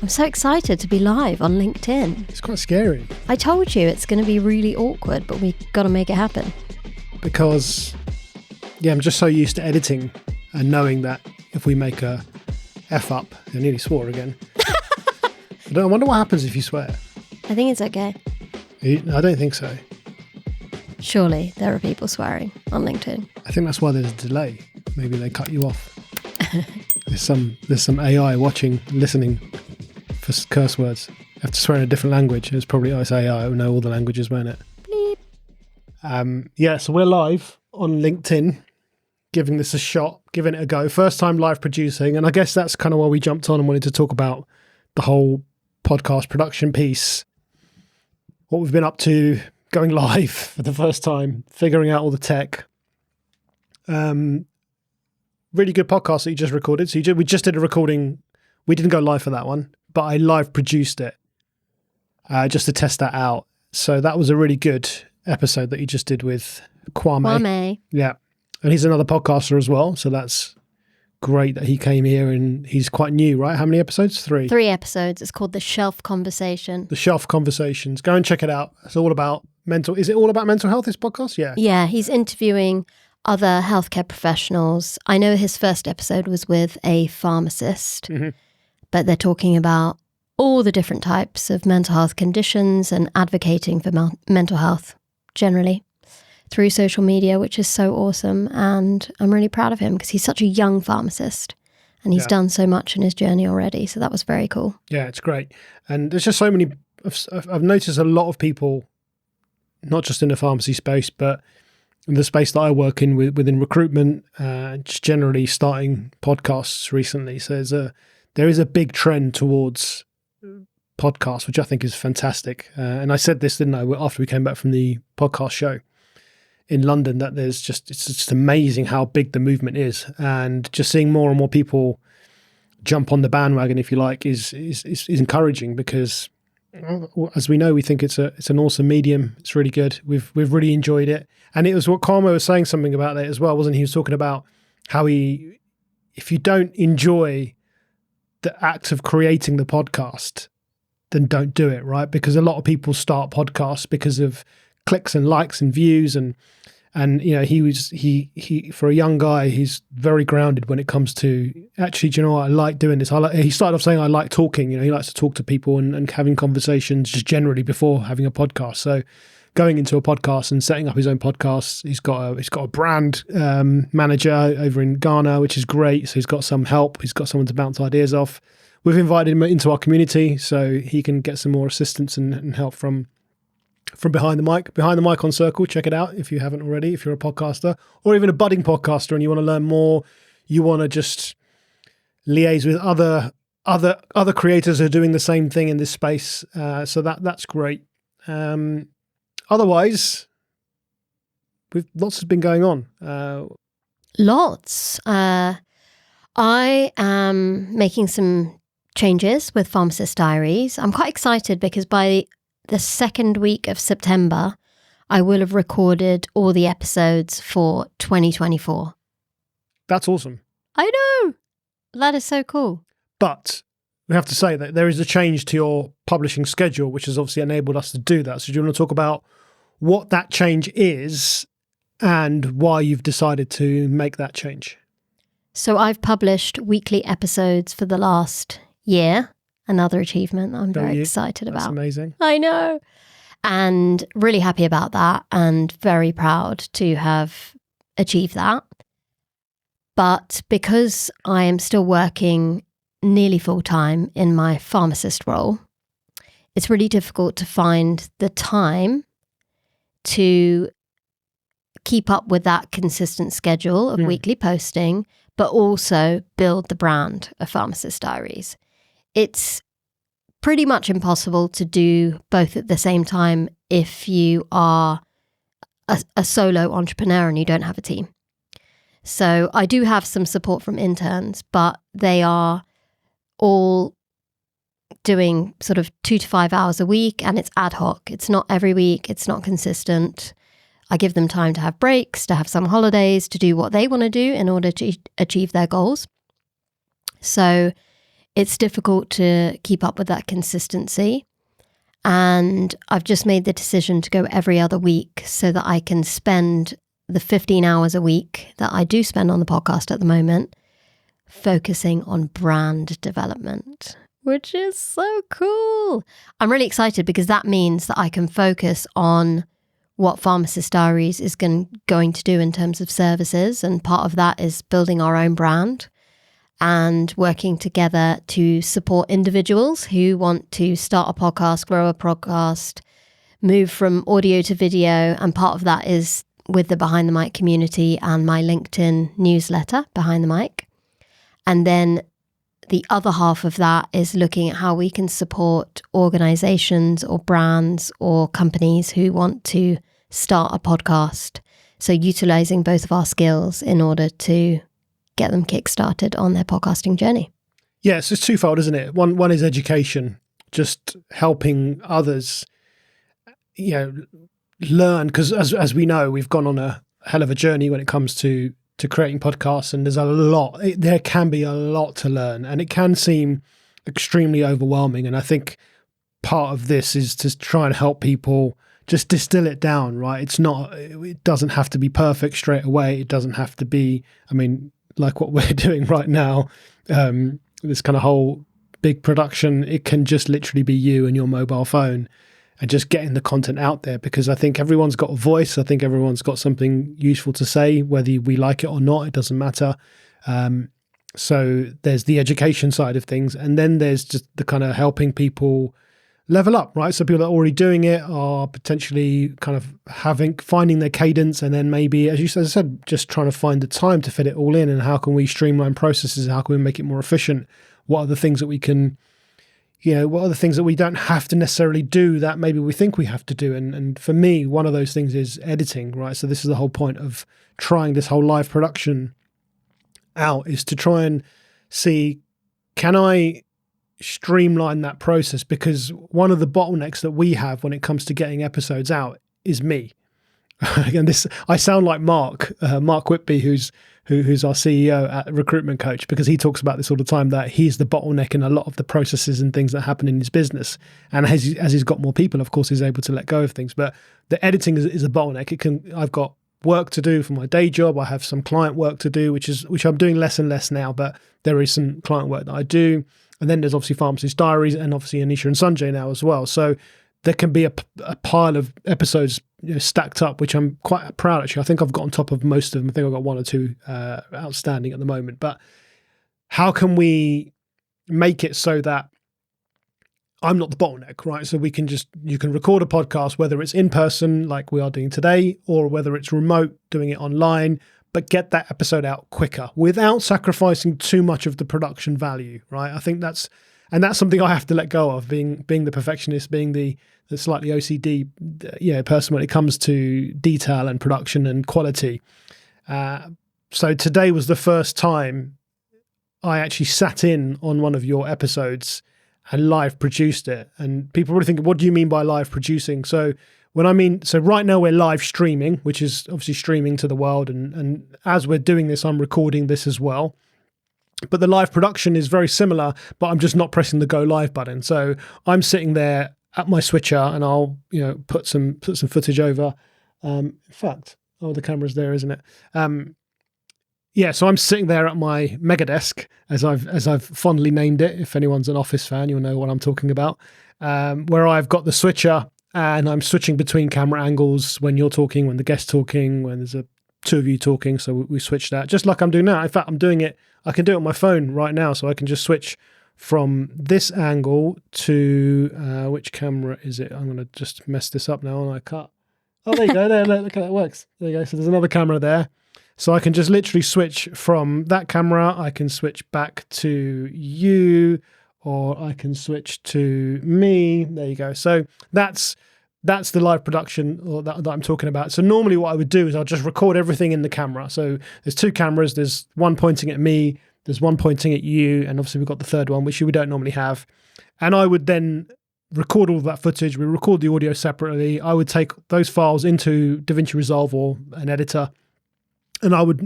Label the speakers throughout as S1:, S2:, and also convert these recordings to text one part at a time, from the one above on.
S1: I'm so excited to be live on LinkedIn.
S2: It's quite scary.
S1: I told you it's going to be really awkward, but we got to make it happen.
S2: Because, I'm just so used to editing and knowing that if we make a F up, I nearly swore again. I wonder what happens if you swear.
S1: I think it's okay.
S2: I don't think so.
S1: Surely there are people swearing on LinkedIn.
S2: I think that's why there's a delay. Maybe they cut you off. There's some AI watching, listening for curse words. You have to swear in a different language. It's probably AI. It will know all the languages, won't it?
S1: Bleep.
S2: So we're live on LinkedIn, giving this a shot, giving it a go. First time live producing. And I guess that's kind of why we jumped on and wanted to talk about the whole podcast production piece, what we've been up to, going live for the first time, figuring out all the tech. Really good podcast that you just recorded. So we just did a recording. We didn't go live for that one, but I live produced it just to test that out. So that was a really good episode that you just did with Kwame. Yeah. And he's another podcaster as well. So that's great that he came here, and he's quite new, right? How many episodes? 3?
S1: 3 episodes. It's called The Shelf Conversation.
S2: The Shelf Conversations. Go and check it out. It's all about is it all about mental health, this podcast? Yeah.
S1: Yeah. He's interviewing other healthcare professionals. I know his first episode was with a pharmacist, but they're talking about all the different types of mental health conditions and advocating for mental health generally through social media, which is so awesome. And I'm really proud of him because he's such a young pharmacist and he's done so much in his journey already. So that was very cool. Yeah,
S2: it's great. And there's just so many, I've noticed a lot of people, not just in the pharmacy space, but in the space that I work in within recruitment, just generally starting podcasts recently. So there is a big trend towards podcasts, which I think is fantastic. And I said this, didn't I, after we came back from the podcast show in London, that it's just amazing how big the movement is. And just seeing more and more people jump on the bandwagon, if you like, is encouraging because, as we know, we think it's an awesome medium. It's really good. We've really enjoyed it. And it was what Kwame was saying something about that as well, wasn't he? He was talking about how if you don't enjoy the act of creating the podcast, then don't do it, right? Because a lot of people start podcasts because of clicks and likes and views, and he for a young guy, he's very grounded when it comes to actually, do you know what, I like doing this. He started off saying I like talking. He likes to talk to people and having conversations just generally before having a podcast. So going into a podcast and setting up his own podcast, he's got a brand manager over in Ghana, which is great. So he's got some help. He's got someone to bounce ideas off. We've invited him into our community so he can get some more assistance and help from behind the mic. Behind the Mic on Circle, check it out if you haven't already, if you're a podcaster or even a budding podcaster and you want to learn more, you want to just liaise with other creators who are doing the same thing in this space. So that's great. Otherwise, lots has been going on.
S1: Lots. I am making some changes with Pharmacist Diaries. I'm quite excited because by the second week of September, I will have recorded all the episodes for 2024.
S2: That's awesome.
S1: I know. That is so cool.
S2: But we have to say that there is a change to your publishing schedule, which has obviously enabled us to do that. So do you want to talk about what that change is and why you've decided to make that change?
S1: So I've published weekly episodes for the last year. Another achievement that I'm very excited about.
S2: That's amazing.
S1: I know. And really happy about that and very proud to have achieved that. But because I am still working nearly full time in my pharmacist role, it's really difficult to find the time to keep up with that consistent schedule of weekly posting, but also build the brand of Pharmacist Diaries. It's pretty much impossible to do both at the same time if you are a solo entrepreneur and you don't have a team. So I do have some support from interns, but they are all doing sort of 2 to 5 hours a week, and it's ad hoc. It's not every week. It's not consistent. I give them time to have breaks, to have some holidays, to do what they want to do in order to achieve their goals. So it's difficult to keep up with that consistency. And I've just made the decision to go every other week so that I can spend the 15 hours a week that I do spend on the podcast at the moment focusing on brand development, which is so cool. I'm really excited because that means that I can focus on what Pharmacist Diaries is going to do in terms of services. And part of that is building our own brand and working together to support individuals who want to start a podcast, grow a podcast, move from audio to video. And part of that is with the Behind the Mic community and my LinkedIn newsletter, Behind the Mic. And then the other half of that is looking at how we can support organizations or brands or companies who want to start a podcast. So utilizing both of our skills in order to get them kickstarted on their podcasting journey.
S2: Yes, it's twofold, isn't it? One is education, just helping others, learn, because as we know, we've gone on a hell of a journey when it comes to creating podcasts, and there can be a lot to learn, and it can seem extremely overwhelming. And I think part of this is to try and help people just distill it down, right? It doesn't have to be perfect straight away. It doesn't have to be, like what we're doing right now, this kind of whole big production. It can just literally be you and your mobile phone and just getting the content out there, because I think everyone's got a voice. I think everyone's got something useful to say, whether we like it or not, it doesn't matter. So there's the education side of things. And then there's just the kind of helping people level up, right? So people that are already doing it are potentially kind of finding their cadence, and then maybe, as I said, just trying to find the time to fit it all in. And how can we streamline processes? How can we make it more efficient? What are the things that we can, what are the things that we don't have to necessarily do that maybe we think we have to do? And for me, one of those things is editing, right? So this is the whole point of trying this whole live production out, is to try and see, can I streamline that process? Because one of the bottlenecks that we have when it comes to getting episodes out is me. And this, I sound like Mark Whitby, who's our CEO at Recruitment Coach, because he talks about this all the time, that he's the bottleneck in a lot of the processes and things that happen in his business. And as he's got more people, of course, he's able to let go of things. But the editing is a bottleneck. I've got work to do for my day job. I have some client work to do, which I'm doing less and less now, but there is some client work that I do. And then there's obviously Pharmacist Diaries and obviously Anisha and Sunjay now as well. So there can be a pile of episodes stacked up, which I'm quite proud, actually. I think I've got on top of most of them. I think I've got one or two outstanding at the moment. But how can we make it so that I'm not the bottleneck, right? So you can record a podcast, whether it's in person like we are doing today, or whether it's remote, doing it online, but get that episode out quicker without sacrificing too much of the production value, right? I think that's something I have to let go of, being the perfectionist, being the slightly OCD person when it comes to detail and production and quality. So today was the first time I actually sat in on one of your episodes and live produced it. And people really think, what do you mean by live producing? So right now we're live streaming, which is obviously streaming to the world. And as we're doing this, I'm recording this as well. But the live production is very similar, but I'm just not pressing the go live button. So I'm sitting there at my switcher, and I'll put some footage over. In fact, the camera's there, isn't it? So I'm sitting there at my mega desk, as I've fondly named it. If anyone's an Office fan, you'll know what I'm talking about. Where I've got the switcher, and I'm switching between camera angles when you're talking, when the guest's talking, when there's two of you talking. So we switch that, just like I'm doing now. In fact, I'm doing it. I can do it on my phone right now, so I can just switch from this angle to which camera is it? I'm going to just mess this up now, and I cut. Oh, there you go. There, look how that works. There you go. So there's another camera there. So I can just literally switch from that camera. I can switch back to you, or I can switch to me. There you go. So that's the live production that I'm talking about. So normally what I would do is I'll just record everything in the camera. So there's two cameras. There's one pointing at me. There's one pointing at you. And obviously we've got the third one, which we don't normally have. And I would then record all of that footage. We record the audio separately. I would take those files into DaVinci Resolve or an editor, and I would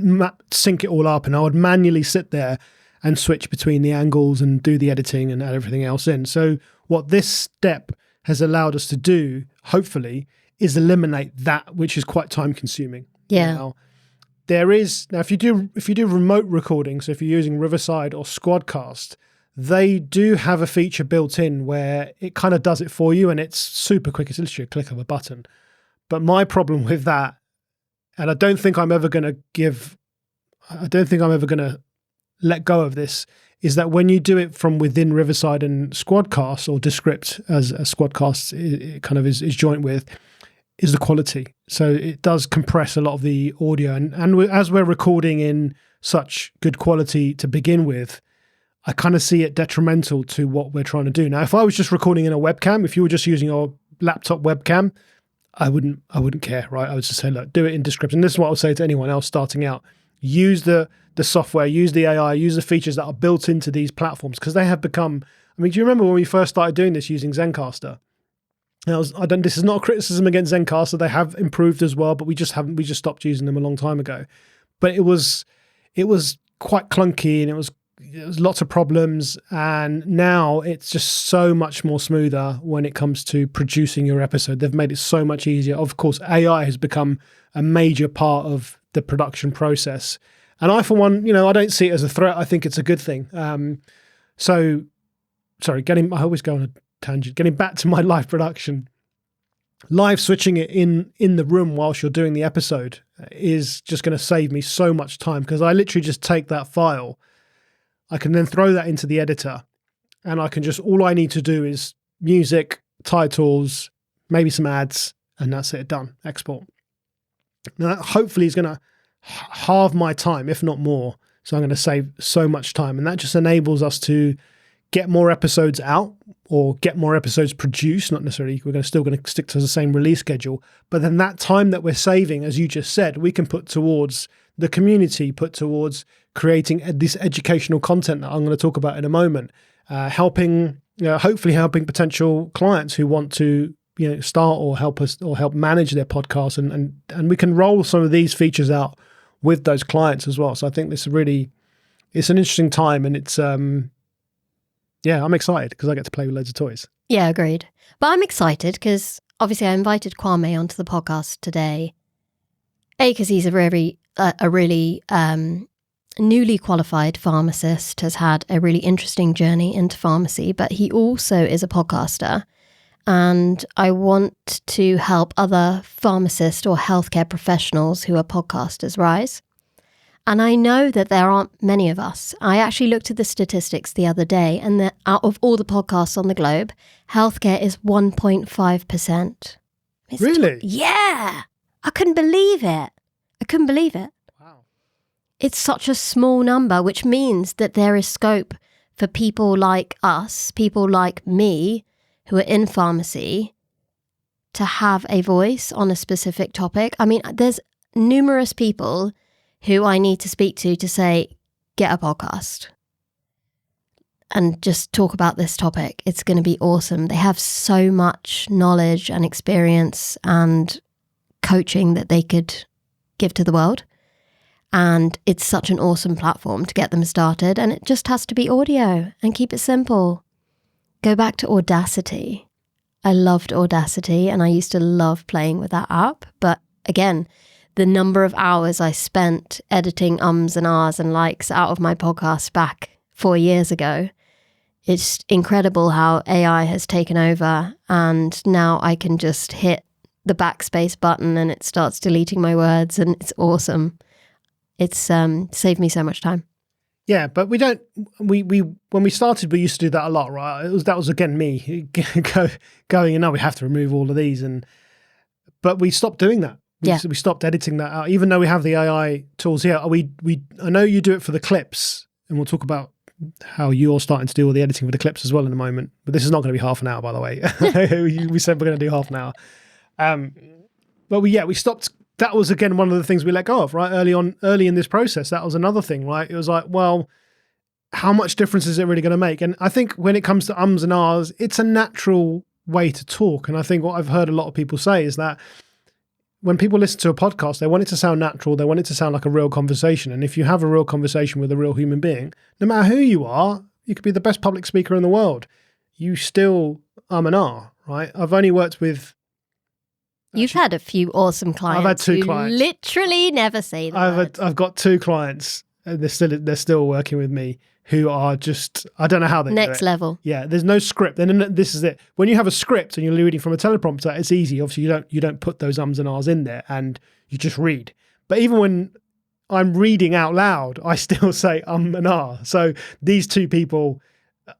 S2: sync it all up, and I would manually sit there and switch between the angles and do the editing and add everything else in. So what this step has allowed us to do, hopefully, is eliminate that, which is quite time consuming.
S1: Yeah.
S2: Now, if you do remote recording, so if you're using Riverside or Squadcast, they do have a feature built in where it kind of does it for you, and it's super quick. It's literally a click of a button. But my problem with that, and I don't think I'm ever going to let go of this, is that when you do it from within Riverside and Squadcast, or Descript as Squadcast it kind of is joint with, is the quality. So it does compress a lot of the audio. And as we're recording in such good quality to begin with, I kind of see it detrimental to what we're trying to do. Now, if I was just recording in a webcam, if you were just using your laptop webcam, I wouldn't care, right? I would just say, look, do it in Descript. And this is what I would say to anyone else starting out. Use the software, use the AI, use the features that are built into these platforms, because they have become, I mean, do you remember when we first started doing this using Zencastr? This is not a criticism against Zencastr. They have improved as well, but we just stopped using them a long time ago. But it was quite clunky, and it was lots of problems. And now it's just so much more smoother when it comes to producing your episode. They've made it so much easier. Of course, AI has become a major part of the production process. And I, for one, I don't see it as a threat. I think it's a good thing. I always go on a tangent. Getting back to my live production, live switching it in the room whilst you're doing the episode is just going to save me so much time, because I literally just take that file. I can then throw that into the editor, and all I need to do is music, titles, maybe some ads, and that's it, done, export. Now, that hopefully is going to halve my time, if not more. So I'm going to save so much time, and that just enables us to get more episodes out, or get more episodes produced. Not necessarily, we're still going to stick to the same release schedule, but then that time that we're saving, as you just said, we can put towards the community, put towards creating this educational content that I'm going to talk about in a moment, hopefully helping potential clients who want to start or help us or help manage their podcast, and we can roll some of these features out with those clients as well. So I think it's an interesting time, and it's I'm excited because I get to play with loads of toys.
S1: Yeah, agreed. But I'm excited because obviously I invited Kwame onto the podcast today. Because he's a really newly qualified pharmacist, has had a really interesting journey into pharmacy, but he also is a podcaster. And I want to help other pharmacists or healthcare professionals who are podcasters rise. And I know that there aren't many of us. I actually looked at the statistics the other day, and that out of all the podcasts on the globe, healthcare is 1.5%.
S2: Really?
S1: Yeah. I couldn't believe it.
S2: Wow.
S1: It's such a small number, which means that there is scope for people like us, people like me, who are in pharmacy, to have a voice on a specific topic. I mean, there's numerous people who I need to speak to say, get a podcast and just talk about this topic. It's going to be awesome. They have so much knowledge and experience and coaching that they could give to the world. And it's such an awesome platform to get them started. And it just has to be audio, and keep it simple. Go back to Audacity. I loved Audacity, and I used to love playing with that app. But again, the number of hours I spent editing ums and ahs and likes out of my podcast back 4 years ago, it's incredible how AI has taken over, and now I can just hit the backspace button and it starts deleting my words, and it's awesome. It's saved me so much time.
S2: Yeah, but when we started, we used to do that a lot, right? That was again me going, we have to remove all of these, but we stopped doing that. We stopped editing that out, even though we have the AI tools here. I know you do it for the clips, and we'll talk about how you're starting to do all the editing for the clips as well in a moment. But this is not going to be half an hour, by the way. We said we're going to do half an hour. But we stopped. That was, again, one of the things we let go of, right? Early in this process, that was another thing, right? It was like, well, how much difference is it really going to make? And I think when it comes to ums and ahs, it's a natural way to talk. And I think what I've heard a lot of people say is that when people listen to a podcast, they want it to sound natural. They want it to sound like a real conversation. And if you have a real conversation with a real human being, no matter who you are, you could be the best public speaker in the world. You still and ah, right? I've only worked with...
S1: You've had a few awesome clients.
S2: I've had two clients.
S1: Literally never say that.
S2: I've got two clients, and they're still working with me, who are just, I don't know how they do it.
S1: Next level.
S2: Yeah, there's no script. And this is it. When you have a script and you're reading from a teleprompter, it's easy. Obviously, you don't put those ums and ahs in there, and you just read. But even when I'm reading out loud, I still say and ah. So these two people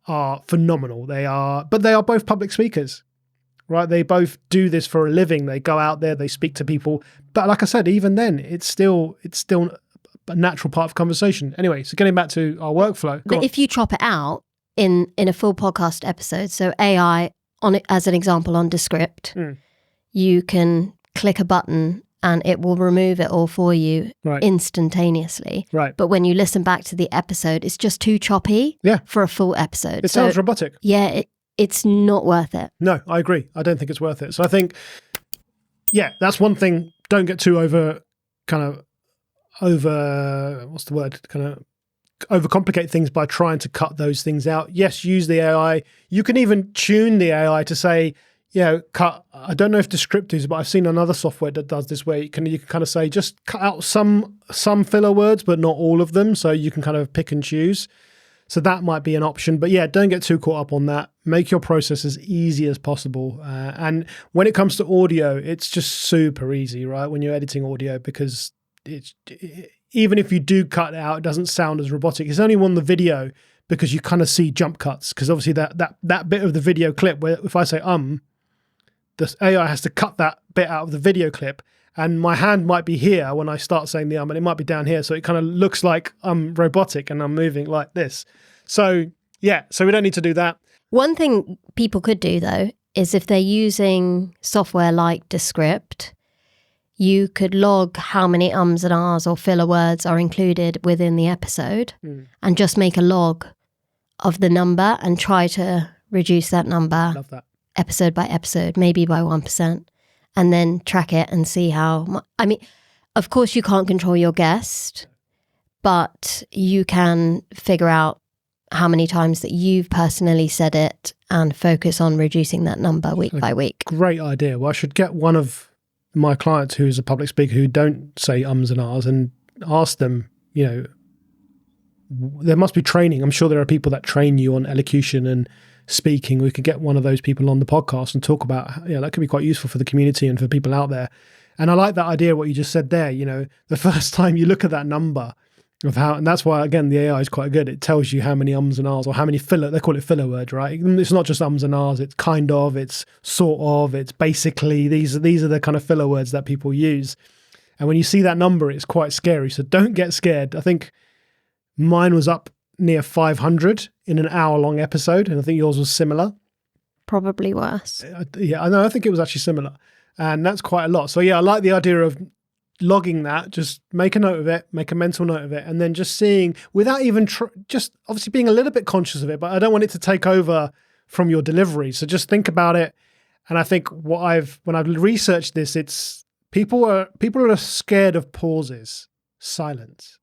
S2: are phenomenal. They are both public speakers, right? They both do this for a living. They go out there, they speak to people. But like I said, even then, it's still a natural part of conversation. Anyway, so getting back to our workflow.
S1: But if you chop it out in a full podcast episode, so AI on it as an example on Descript, you can click a button and it will remove it all for you instantaneously.
S2: Right.
S1: But when you listen back to the episode, it's just too choppy for a full episode.
S2: It sounds robotic.
S1: Yeah, it's not worth it.
S2: No, I agree. I don't think it's worth it. So I think, that's one thing. Don't get too overcomplicate things by trying to cut those things out. Yes, use the AI. You can even tune the AI to say, cut. I don't know if Descript is, but I've seen another software that does this, where you can kind of say, just cut out some filler words, but not all of them. So you can kind of pick and choose. So that might be an option. But don't get too caught up on that. Make your process as easy as possible. And when it comes to audio, it's just super easy, right? When you're editing audio, because even if you do cut it out, it doesn't sound as robotic. It's only on the video because you kind of see jump cuts, because obviously that bit of the video clip where if I say the AI has to cut that bit out of the video clip, and my hand might be here when I start saying the and it might be down here, so it kind of looks like I'm robotic and I'm moving like this. So so we don't need to do that.
S1: One thing people could do though is, if they're using software like Descript, you could log how many ums and ahs or filler words are included within the episode and just make a log of the number and try to reduce that number.
S2: Love that.
S1: Episode by episode, maybe by 1%, and then track it and see how I mean, of course you can't control your guest, but you can figure out how many times that you've personally said it and focus on reducing that number week by week. Great
S2: idea. Well, I should get one of my clients who's a public speaker who don't say ums and ahs and ask them, there must be training. I'm sure there are people that train you on elocution and speaking. We could get one of those people on the podcast and talk about, that could be quite useful for the community and for people out there. And I like that idea, what you just said there, the first time you look at that number of how, and that's why, again, the AI is quite good. It tells you how many ums and ahs, or how many filler, they call it filler words, right? It's not just ums and ahs, it's kind of, it's sort of, it's basically, these are the kind of filler words that people use. And when you see that number, it's quite scary. So don't get scared. I think mine was up near 500 in an hour-long episode, and I think yours was similar.
S1: Probably worse.
S2: Yeah, I know. I think it was actually similar, and that's quite a lot. So I like the idea of logging that. Just make a note of it, make a mental note of it, and then just seeing, without even just obviously being a little bit conscious of it. But I don't want it to take over from your delivery. So just think about it. And I think when I've researched this, it's people are scared of pauses, silence.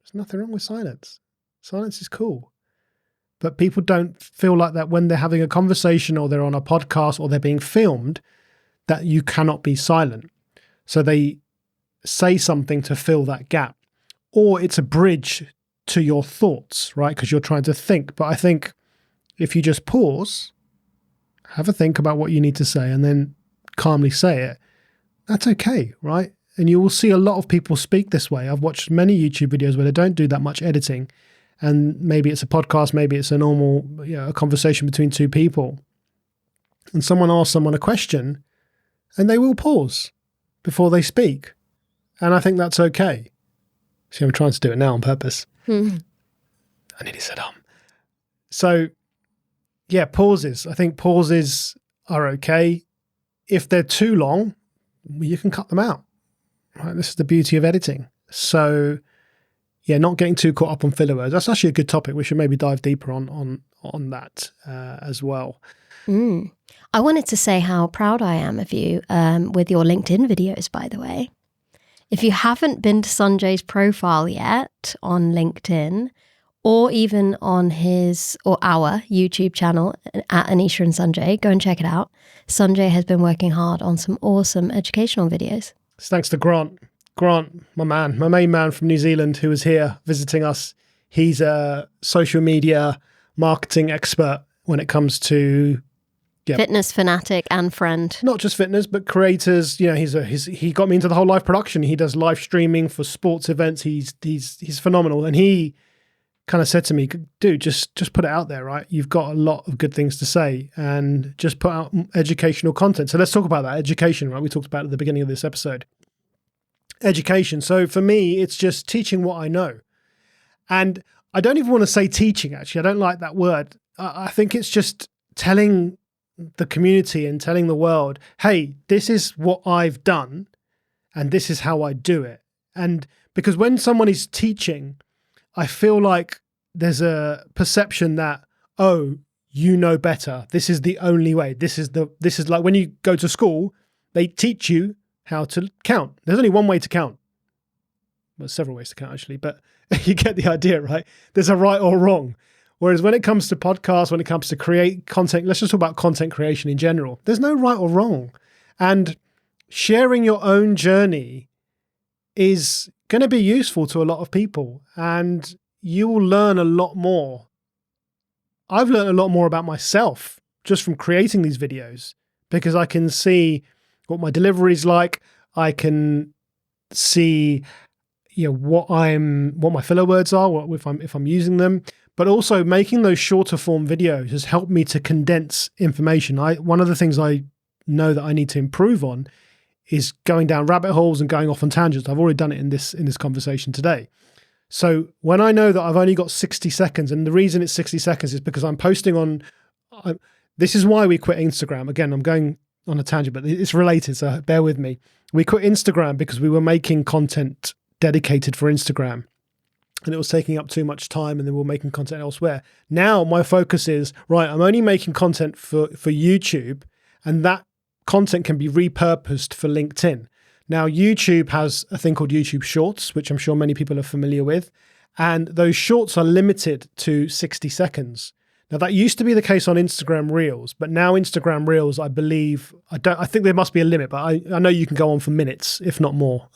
S2: There's nothing wrong with silence. Silence is cool. But people don't feel like that when they're having a conversation, or they're on a podcast, or they're being filmed, that you cannot be silent. So they say something to fill that gap. Or it's a bridge to your thoughts, right? Because you're trying to think. But I think if you just pause, have a think about what you need to say, and then calmly say it, that's okay, right? And you will see a lot of people speak this way. I've watched many YouTube videos where they don't do that much editing. And maybe it's a podcast, maybe it's a normal, a conversation between two people. And someone asks someone a question, and they will pause before they speak. And I think that's okay. See, I'm trying to do it now on purpose. I nearly said So, pauses. I think pauses are okay. If they're too long, you can cut them out. Right? This is the beauty of editing. So, not getting too caught up on filler words. That's actually a good topic. We should maybe dive deeper on that as well.
S1: I wanted to say how proud I am of you with your LinkedIn videos, by the way. If you haven't been to Sunjay's profile yet on LinkedIn, or even on his or our YouTube channel at Anisha and Sunjay, go and check it out. Sunjay has been working hard on some awesome educational videos.
S2: It's thanks to Grant. Grant, my main man from New Zealand, who was here visiting us. He's a social media marketing expert when it comes to
S1: fitness fanatic and friend.
S2: Not just fitness, but creators. He got me into the whole live production. He does live streaming for sports events. He's phenomenal. And he kind of said to me, dude, just put it out there, right? You've got a lot of good things to say, and just put out educational content. So let's talk about that education, right? We talked about it at the beginning of this episode. Education. So for me, it's just teaching what I know. And I don't even want to say teaching, actually. I don't like that word. I think it's just telling the community and telling the world, hey, this is what I've done and this is how I do it. And because when someone is teaching, I feel like there's a perception that, oh, you know better. This is the only way. This is like when you go to school, they teach you how to count. There's only one way to count. Well, several ways to count, actually, but you get the idea, right? There's a right or wrong. Whereas when it comes to podcasts, when it comes to create content, let's just talk about content creation in general. There's no right or wrong. And sharing your own journey is going to be useful to a lot of people, and you will learn a lot more. I've learned a lot more about myself just from creating these videos, because I can see what my delivery is like. I can see what my filler words are, if I'm using them. But also making those shorter form videos has helped me to condense information. One of the things I know that I need to improve on is going down rabbit holes and going off on tangents. I've already done it in this conversation today. So when I know that I've only got 60 seconds, and the reason it's 60 seconds is because I'm posting on, this is why we quit Instagram. Again, I'm going on a tangent, but it's related, so bear with me. We quit Instagram because we were making content dedicated for Instagram, and it was taking up too much time, and then we were making content elsewhere. Now my focus is, right, I'm only making content for YouTube, and that content can be repurposed for LinkedIn. Now, YouTube has a thing called YouTube Shorts, which I'm sure many people are familiar with, and those shorts are limited to 60 seconds. Now, that used to be the case on Instagram Reels, but now Instagram Reels, I believe, I think there must be a limit, but I know you can go on for minutes, if not more,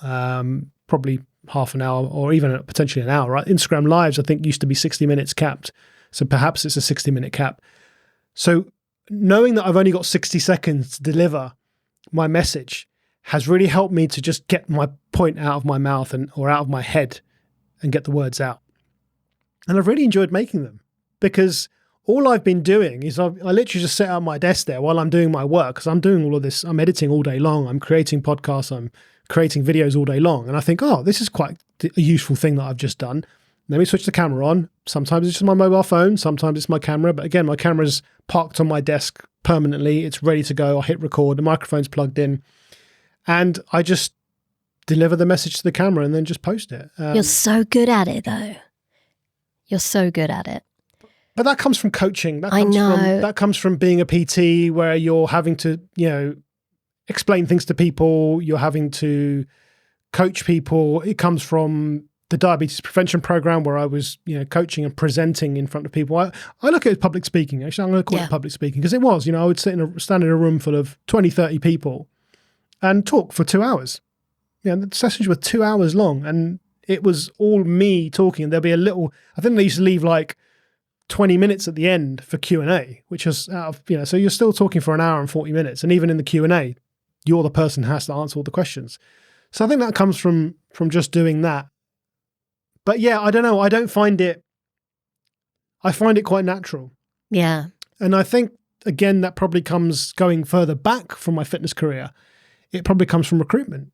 S2: probably half an hour or even potentially an hour, right? Instagram Lives, I think, used to be 60 minutes capped. So perhaps it's a 60-minute cap. So knowing that I've only got 60 seconds to deliver my message has really helped me to just get my point out of my mouth or out of my head and get the words out. And I've really enjoyed making them, because all I've been doing is I literally just sit at my desk there while I'm doing my work, because I'm doing all of this. I'm editing all day long. I'm creating podcasts. I'm creating videos all day long. And I think, oh, this is quite a useful thing that I've just done. Let me switch the camera on. Sometimes it's just my mobile phone. Sometimes it's my camera. But again, my camera's parked on my desk permanently. It's ready to go. I hit record. The microphone's plugged in. And I just deliver the message to the camera and then just post it.
S1: You're so good at it, though. You're so good at it.
S2: But that comes from coaching.
S1: That
S2: comes from being a PT, where you're having to, explain things to people. You're having to coach people. It comes from the diabetes prevention program, where I was, coaching and presenting in front of people. I look at it as public speaking. Actually, I'm going to call it public speaking, because it was, I would stand in a room full of 20, 30 people and talk for 2 hours. The sessions were 2 hours long, and it was all me talking. And there'll be I think they used to leave like 20 minutes at the end for Q&A, which is out of, so you're still talking for an hour and 40 minutes. And even in the Q&A, you're the person who has to answer all the questions. So I think that comes from just doing that. But yeah, I don't know. I find it quite natural.
S1: Yeah.
S2: And I think, again, that probably comes going further back from my fitness career. It probably comes from recruitment,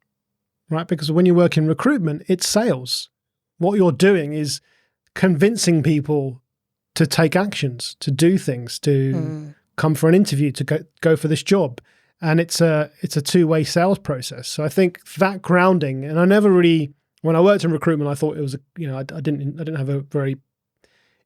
S2: right? Because when you work in recruitment, it's sales. What you're doing is convincing people to take actions, to do things, to come for an interview, to go for this job. And it's a two-way sales process. So I think that grounding, and I never really when I worked in recruitment, I thought it was, I didn't have a very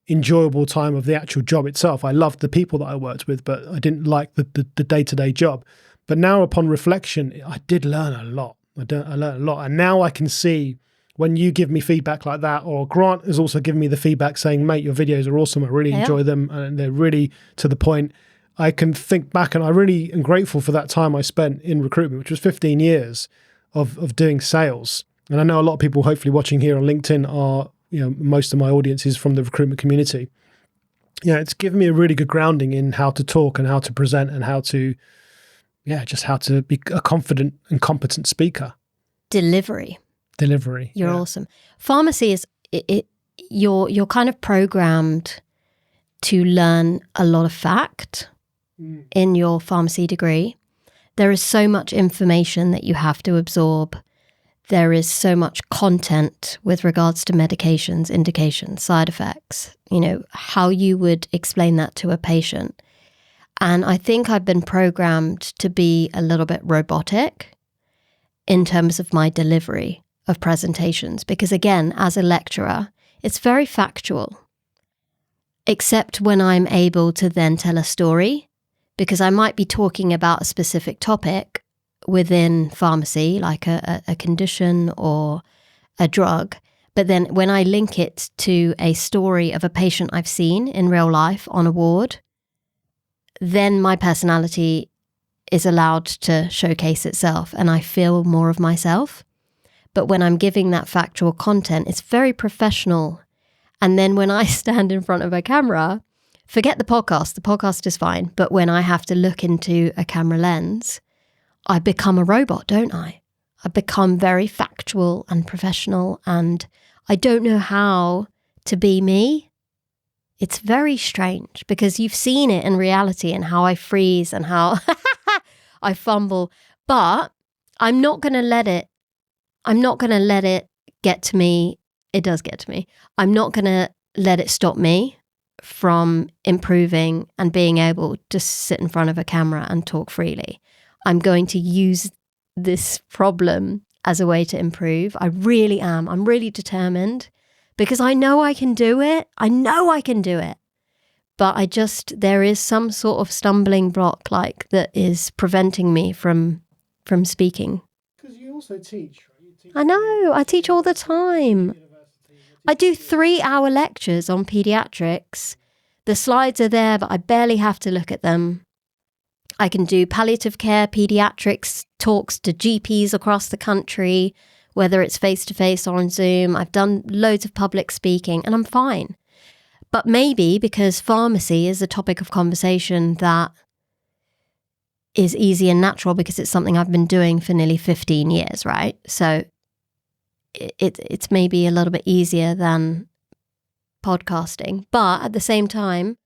S2: enjoyable time of the actual job itself. I loved the people that I worked with, but I didn't like the day-to-day job. But now upon reflection, I did learn a lot. I learned a lot. And now I can see when you give me feedback like that, or Grant has also given me the feedback saying, mate, your videos are awesome. I really enjoy them. And they're really to the point. I can think back, and I really am grateful for that time I spent in recruitment, which was 15 years of doing sales. And I know a lot of people hopefully watching here on LinkedIn are, most of my audience is from the recruitment community. It's given me a really good grounding in how to talk and how to present and how to, just how to be a confident and competent speaker.
S1: Delivery. You're awesome. Pharmacy is, you're kind of programmed to learn a lot of fact in your pharmacy degree. There is so much information that you have to absorb. There is so much content with regards to medications, indications, side effects, how you would explain that to a patient. And I think I've been programmed to be a little bit robotic in terms of my delivery of presentations, because again, as a lecturer, it's very factual, except when I'm able to then tell a story, because I might be talking about a specific topic within pharmacy, like a condition or a drug. But then when I link it to a story of a patient I've seen in real life on a ward, then my personality is allowed to showcase itself and I feel more of myself. But when I'm giving that factual content, it's very professional. And then when I stand in front of a camera, forget the podcast is fine. But when I have to look into a camera lens, I become a robot, don't I? I become very factual and professional, and I don't know how to be me. It's very strange because you've seen it in reality and how I freeze and how I fumble, but I'm not going to let it get to me. It does get to me. I'm not going to let it stop me from improving and being able to sit in front of a camera and talk freely. I'm going to use this problem as a way to improve. I really am. I'm really determined because I know I can do it. But there is some sort of stumbling block that is preventing me from speaking.
S2: Because you also teach, right?
S1: I know. I teach all the time. I do 3-hour lectures on pediatrics. The slides are there, but I barely have to look at them. I can do palliative care, pediatrics, talks to GPs across the country, whether it's face-to-face or on Zoom. I've done loads of public speaking and I'm fine. But maybe because pharmacy is a topic of conversation that is easy and natural because it's something I've been doing for nearly 15 years, right? So it's maybe a little bit easier than podcasting. But at the same time,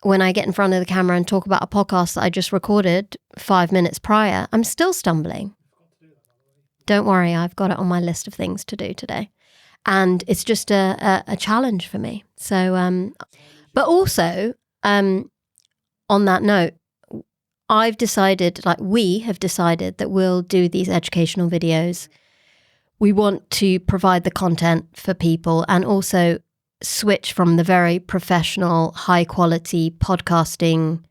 S1: when I get in front of the camera and talk about a podcast that I just recorded 5 minutes prior, I'm still stumbling. Don't worry, I've got it on my list of things to do today. And it's just a challenge for me. So, but also, on that note, we have decided that we'll do these educational videos. We want to provide the content for people and also switch from the very professional, high quality podcasting,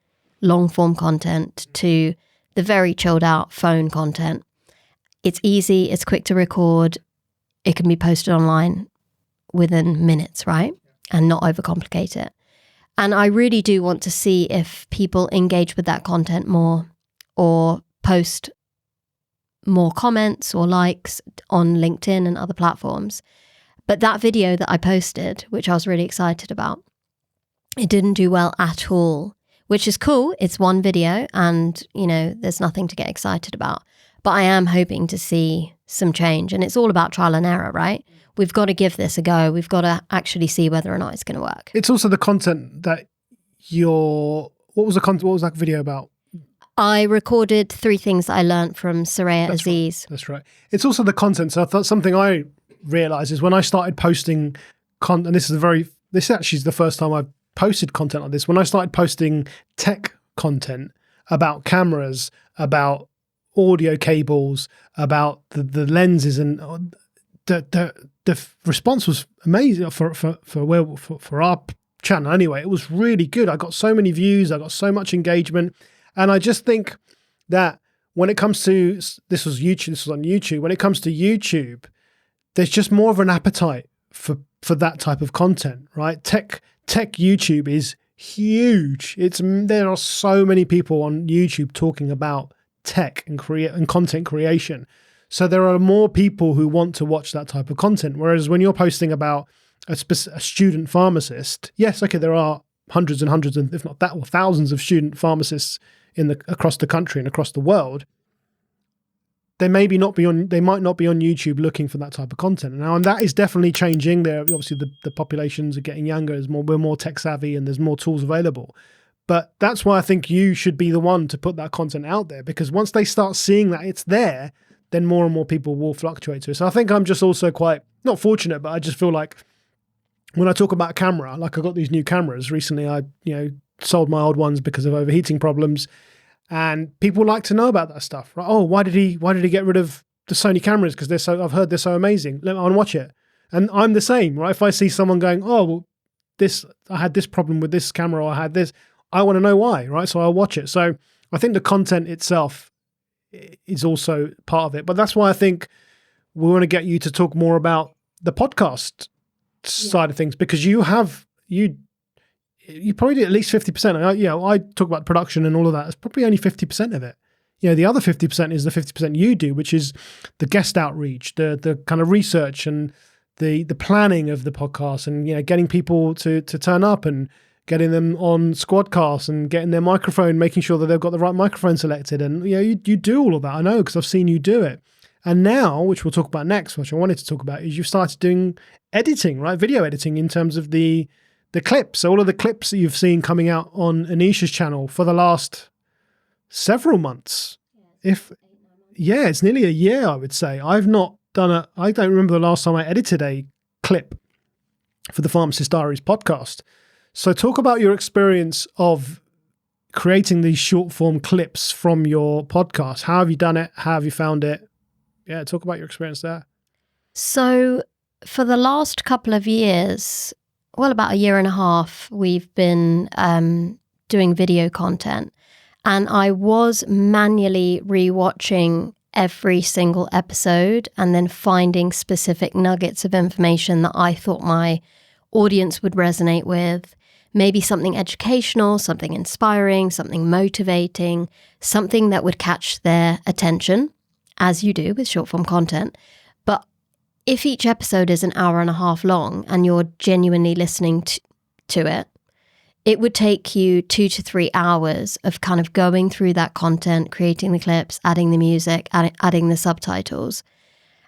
S1: long form content to the very chilled out phone content. It's easy, it's quick to record, it can be posted online within minutes, right? And not overcomplicate it. And I really do want to see if people engage with that content more or post more comments or likes on LinkedIn and other platforms. But that video that I posted, which I was really excited about, it didn't do well at all, which is cool. It's one video and, there's nothing to get excited about. But I am hoping to see some change. And it's all about trial and error, right? We've got to give this a go. We've got to actually see whether or not it's going to work.
S2: It's also the content that what was that video about?
S1: I recorded 3 things that I learned from Soraya Aziz.
S2: Right. That's right. It's also the content. So I thought something I realized is when I started posting content, and this actually is the first time I've posted content like this. When I started posting tech content about cameras, about audio cables, about the lenses and the response was amazing for our channel anyway. It was really good. I got so many views, I got so much engagement, and I just think that when it comes to this was on YouTube. When it comes to YouTube, there's just more of an appetite for that type of content, right? Tech YouTube is huge. There are so many people on YouTube talking about tech and content creation. So there are more people who want to watch that type of content. Whereas when you're posting about a student pharmacist, yes, okay, there are hundreds and hundreds, and if not that, or thousands of student pharmacists across the country and across the world. They might not be on YouTube looking for that type of content now, and that is definitely changing. There, obviously, the populations are getting younger. We're more tech savvy, and there's more tools available. But that's why I think you should be the one to put that content out there, because once they start seeing that it's there, then more and more people will fluctuate to it. So I think I'm just also quite not fortunate, but I just feel like when I talk about camera, like I got these new cameras recently. I sold my old ones because of overheating problems. And people like to know about that stuff, right? Oh, why did he get rid of the Sony cameras? Because I've heard they're so amazing. I want to watch it. And I'm the same, right? If I see someone going, oh, well, I had this problem with this camera, or I had this, I want to know why, right? So I'll watch it. So I think the content itself is also part of it. But that's why I think we want to get you to talk more about the podcast side of things, because you probably do at least 50%. I talk about production and all of that. It's probably only 50% of it. The other 50% is the 50% you do, which is the guest outreach, the kind of research and the planning of the podcast, and getting people to turn up and getting them on Squadcast and getting their microphone, making sure that they've got the right microphone selected. And you do all of that. I know, because I've seen you do it. And now, which we'll talk about next, which I wanted to talk about, is you've started doing editing, right? Video editing in terms of the clips. So all of the clips that you've seen coming out on Anisha's channel for the last several months. It's nearly a year, I would say. I don't remember the last time I edited a clip for the Pharmacist Diaries podcast. So talk about your experience of creating these short form clips from your podcast. How have you done it? How have you found it? Yeah, talk about your experience there.
S1: So for the last couple of years, about a year and a half, we've been doing video content, and I was manually rewatching every single episode and then finding specific nuggets of information that I thought my audience would resonate with. Maybe something educational, something inspiring, something motivating, something that would catch their attention, as you do with short form content. But if each episode is an hour and a half long and you're genuinely listening to it, it would take you 2 to 3 hours of kind of going through that content, creating the clips, adding the music, adding the subtitles,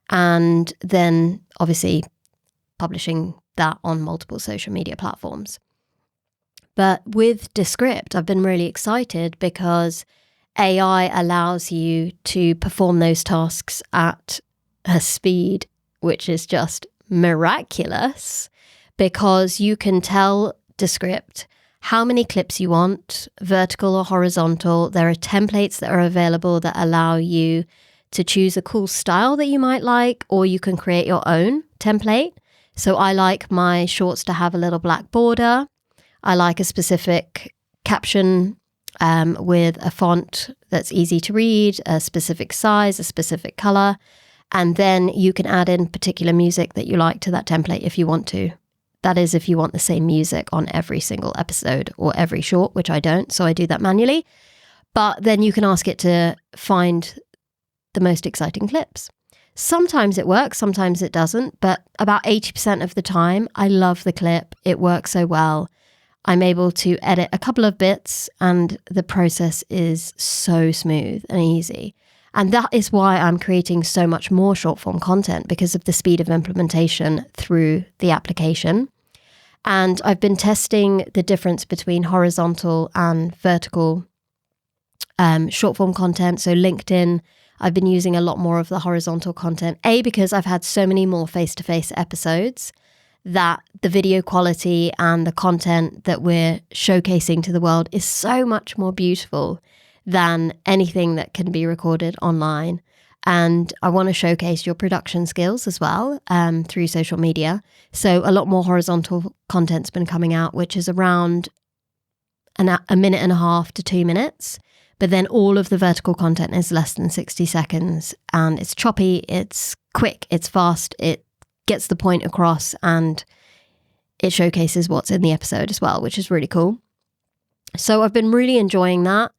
S1: and then obviously publishing that on multiple social media platforms. But with Descript, I've been really excited because AI allows you to perform those tasks at a speed which is just miraculous, because you can tell Descript how many clips you want, vertical or horizontal. There are templates that are available that allow you to choose a cool style that you might like, or you can create your own template. So I like my shorts to have a little black border. I like a specific caption with a font that's easy to read, a specific size, a specific color. And then you can add in particular music that you like to that template if you want to. That is, if you want the same music on every single episode or every short, which I don't, so I do that manually. But then you can ask it to find the most exciting clips. Sometimes it works, sometimes it doesn't, but about 80% of the time, I love the clip. It works so well. I'm able to edit a couple of bits and the process is so smooth and easy. And that is why I'm creating so much more short form content, because of the speed of implementation through the application. And I've been testing the difference between horizontal and vertical short form content. So LinkedIn, I've been using a lot more of the horizontal content, because I've had so many more face-to-face episodes that the video quality and the content that we're showcasing to the world is so much more beautiful than anything that can be recorded online. And I want to showcase your production skills as well through social media. So a lot more horizontal content's been coming out, which is around a minute and a half to 2 minutes. But then all of the vertical content is less than 60 seconds. And it's choppy, it's quick, it's fast, it gets the point across, and it showcases what's in the episode as well, which is really cool. So I've been really enjoying that.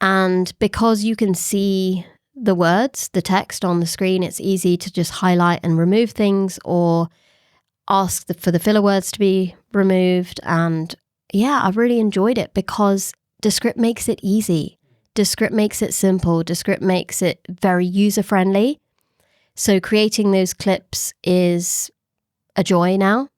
S1: And because you can see the words, the text on the screen, it's easy to just highlight and remove things or ask for the filler words to be removed. And yeah, I've really enjoyed it because Descript makes it easy. Descript makes it simple. Descript makes it very user-friendly. So creating those clips is a joy now,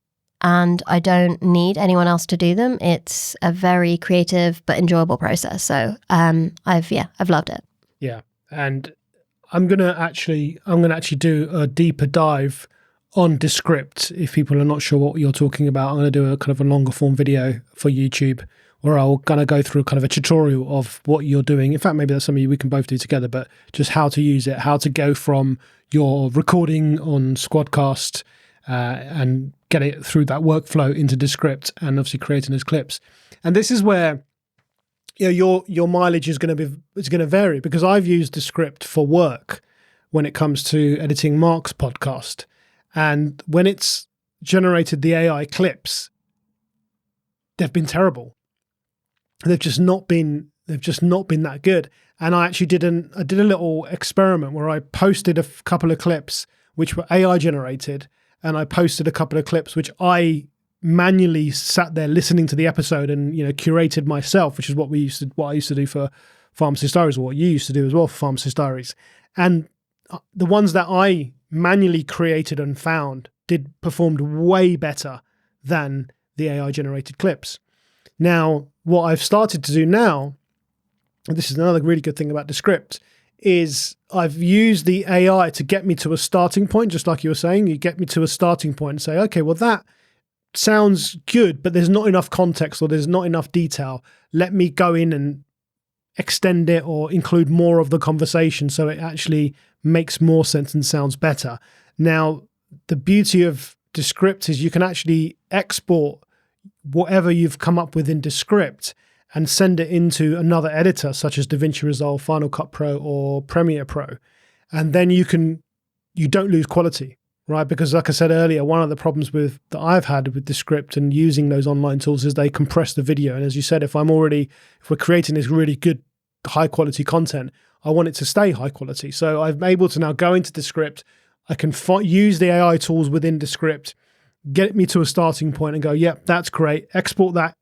S1: and I don't need anyone else to do them. It's a very creative but enjoyable process. So I've loved it.
S2: Yeah. And I'm gonna actually do a deeper dive on Descript. If people are not sure what you're talking about, I'm gonna do a kind of a longer form video for YouTube where I'll gonna go through kind of a tutorial of what you're doing. In fact, maybe that's something we can both do together, but just how to use it, how to go from your recording on Squadcast and get it through that workflow into Descript, and obviously creating those clips. And this is where your mileage is going to vary, because I've used Descript for work when it comes to editing Mark's podcast, and when it's generated the AI clips, they've been terrible. They've just not been that good. And I actually did a little experiment where I posted a couple of clips which were AI generated, and I posted a couple of clips which I manually sat there listening to the episode and curated myself, which is what I used to do for Pharmacist Diaries, or what you used to do as well for Pharmacist Diaries. And the ones that I manually created and found performed way better than the AI generated clips. Now, what I've started to do now, and this is another really good thing about Descript, is I've used the AI to get me to a starting point, just like you were saying. You get me to a starting point and say, okay, well, that sounds good, but there's not enough context or there's not enough detail. Let me go in and extend it or include more of the conversation so it actually makes more sense and sounds better. Now, the beauty of Descript is you can actually export whatever you've come up with in Descript and send it into another editor, such as DaVinci Resolve, Final Cut Pro, or Premiere Pro. And then you don't lose quality. Right, because like I said earlier, one of the problems that I've had with Descript and using those online tools is they compress the video. And as you said, if we're creating this really good, high quality content, I want it to stay high quality. So I'm able to now go into Descript. I can use the AI tools within Descript, get me to a starting point and go, yep, that's great. Export that,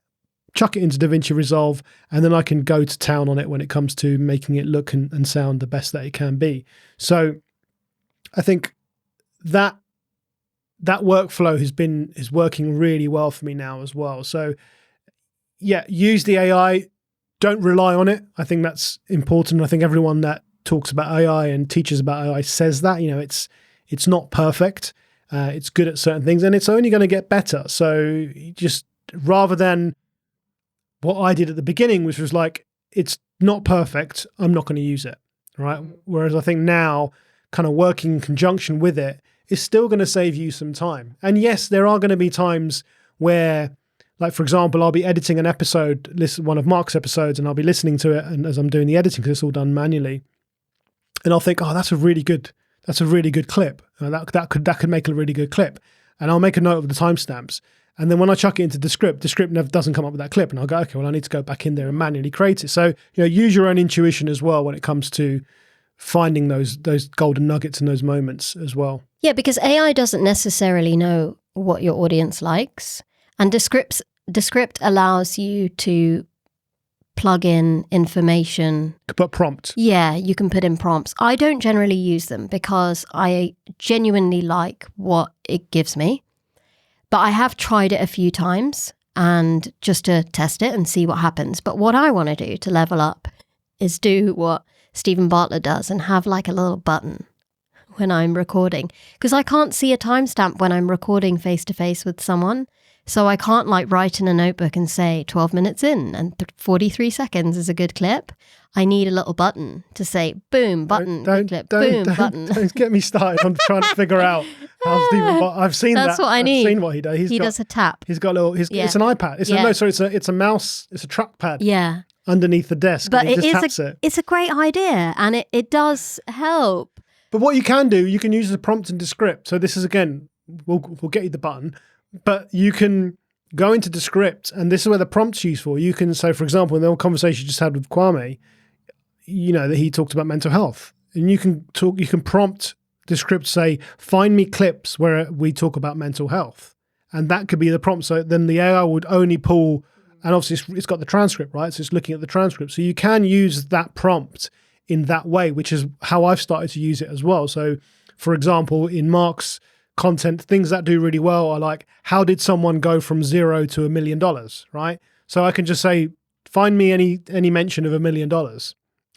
S2: chuck it into DaVinci Resolve, and then I can go to town on it when it comes to making it look and sound the best that it can be. So I think that workflow is working really well for me now as well. So yeah, use the AI, don't rely on it. I think that's important. I think everyone that talks about AI and teaches about AI says that, it's not perfect. It's good at certain things and it's only going to get better. So just rather than what I did at the beginning, which was like, it's not perfect, I'm not going to use it. Right. Whereas I think now kind of working in conjunction with it is still going to save you some time. And yes, there are going to be times where, like, for example, I'll be editing an episode, one of Mark's episodes, and I'll be listening to it, and as I'm doing the editing, because it's all done manually, and I'll think, oh, that's a really good clip. That could make a really good clip. And I'll make a note of the timestamps. And then when I chuck it into Descript never doesn't come up with that clip. And I'll go, okay, well, I need to go back in there and manually create it. So, use your own intuition as well when it comes to finding those golden nuggets in those moments as well.
S1: Yeah, because AI doesn't necessarily know what your audience likes. And Descript allows you to plug in information.
S2: Put prompts.
S1: Yeah, you can put in prompts. I don't generally use them because I genuinely like what it gives me. But I have tried it a few times and just to test it and see what happens. But what I want to do to level up is do what Stephen Bartlett does and have like a little button when I'm recording, because I can't see a timestamp when I'm recording face to face with someone. So I can't like write in a notebook and say 12 minutes in and 43 seconds is a good clip. I need a little button to say boom, button, clip, boom, button.
S2: Don't get me started. I'm trying to figure out how Stephen. I've seen
S1: That's
S2: that.
S1: what I need.
S2: I've seen what he does. He does a
S1: tap.
S2: He's got a little. It's an iPad. It's a mouse. It's a trackpad.
S1: Yeah.
S2: Underneath the desk,
S1: but
S2: it's
S1: a great idea, and it does help.
S2: But what you can do, you can use the prompt in Descript. So this is, again, we'll get you the button, but you can go into Descript, and this is where the prompt's useful. You can say, for example, in the old conversation you just had with Kwame, that he talked about mental health, and you can prompt Descript, say, find me clips where we talk about mental health, and that could be the prompt. So then the AI would only pull. And obviously it's got the transcript, right? So it's looking at the transcript. So you can use that prompt in that way, which is how I've started to use it as well. So for example, in Mark's content, things that do really well are like, how did someone go from $0 to $1 million, right? So I can just say, find me any mention of $1 million,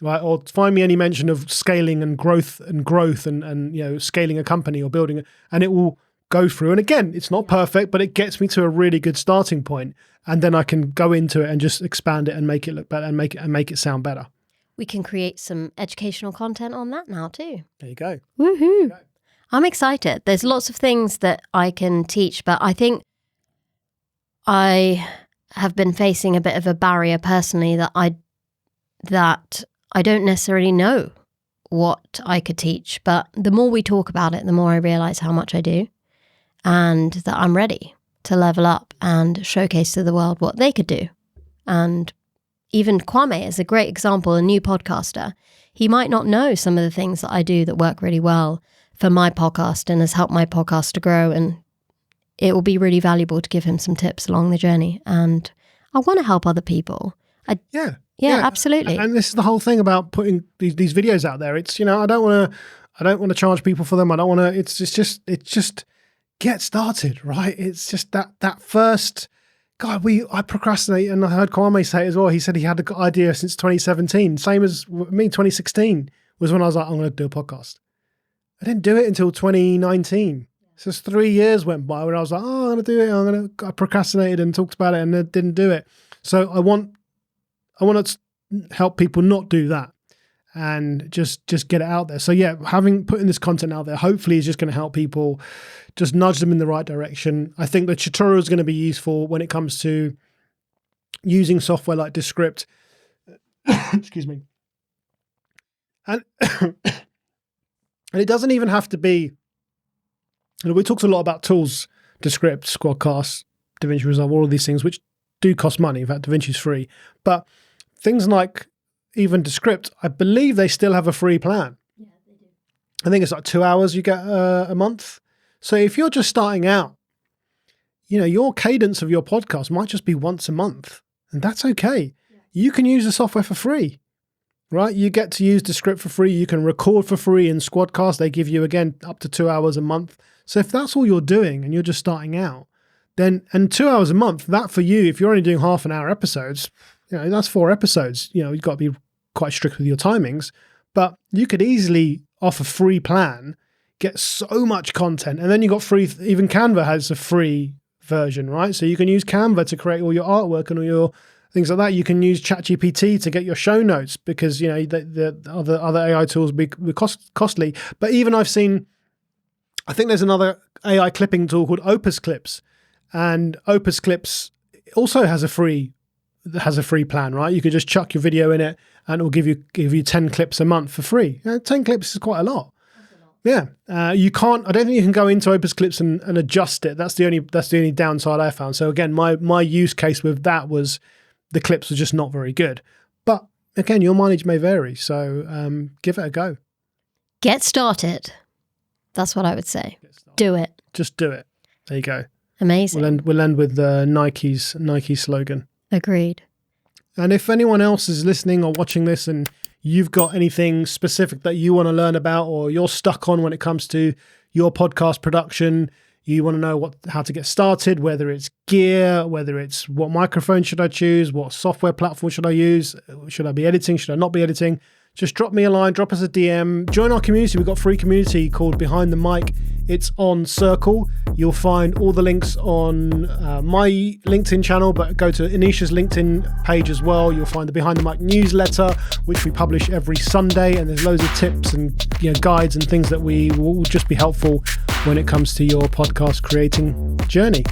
S2: right? Or find me any mention of scaling and growth and scaling a company or building it, and it will go through. And again, it's not perfect, but it gets me to a really good starting point. And then I can go into it and just expand it and make it look better and make it sound better.
S1: We can create some educational content on that now too.
S2: There you go.
S1: Woohoo. I'm excited. There's lots of things that I can teach, but I think I have been facing a bit of a barrier personally that I don't necessarily know what I could teach. But the more we talk about it, the more I realize how much I do, and that I'm ready to level up and showcase to the world what they could do. And even Kwame is a great example, a new podcaster. He might not know some of the things that I do that work really well for my podcast and has helped my podcast to grow. And it will be really valuable to give him some tips along the journey. And I want to help other people. Yeah, absolutely.
S2: And this is the whole thing about putting these videos out there. It's, I don't want to charge people for them. I don't want to, it's just get started, right? It's just that first, God, I procrastinate, and I heard Kwame say it as well. He said he had the idea since 2017. Same as me, 2016 was when I was like, I'm going to do a podcast. I didn't do it until 2019. So 3 years went by when I was like, oh, I'm going to do it. I procrastinated and talked about it and didn't do it. So I want to help people not do that and just get it out there. So yeah, putting this content out there, hopefully is just going to help people, just nudge them in the right direction. I think the tutorial is going to be useful when it comes to using software like Descript. Excuse me. And it doesn't even have to be, we talked a lot about tools, Descript, Squadcast, DaVinci Resolve, all of these things, which do cost money. In fact, DaVinci's free. But things like even Descript, I believe they still have a free plan.
S1: Yeah, they do.
S2: I think it's like 2 hours you get a month. So if you're just starting out, your cadence of your podcast might just be once a month, and that's okay. Yeah. You can use the software for free, right? You get to use Descript for free. You can record for free in Squadcast. They give you, again, up to 2 hours a month. So if that's all you're doing and you're just starting out, then, and 2 hours a month, that for you, if you're only doing half an hour episodes, that's 4 episodes. You've got to be quite strict with your timings, but you could easily, off a free plan, get so much content. And then you got free, even Canva has a free version, right? So you can use Canva to create all your artwork and all your things like that. You can use ChatGPT to get your show notes because, the other AI tools be costly. But even I think there's another AI clipping tool called Opus Clips, and Opus Clips also has a free plan, right? You could just chuck your video in it and it will give you 10 clips a month for free. 10 clips is quite a lot. Yeah, you can't. I don't think you can go into Opus Clips and adjust it. That's the only downside I found. So again, my use case with that was the clips were just not very good. But again, your mileage may vary, so give it a go.
S1: Get started. That's what I would say. Do it.
S2: Just do it. There you go.
S1: Amazing.
S2: We'll end with Nike's slogan.
S1: Agreed.
S2: And if anyone else is listening or watching this and you've got anything specific that you want to learn about, or you're stuck on when it comes to your podcast production, you want to know how to get started, whether it's gear, whether it's what microphone should I choose, what software platform should I use, should I be editing, should I not be editing, just drop me a line, drop us a DM, join our community. We've got a free community called Behind the Mic. It's on Circle. You'll find all the links on my LinkedIn channel, but go to Anisha's LinkedIn page as well. You'll find the Behind the Mic newsletter, which we publish every Sunday, and there's loads of tips and guides and things that will just be helpful when it comes to your podcast creating journey.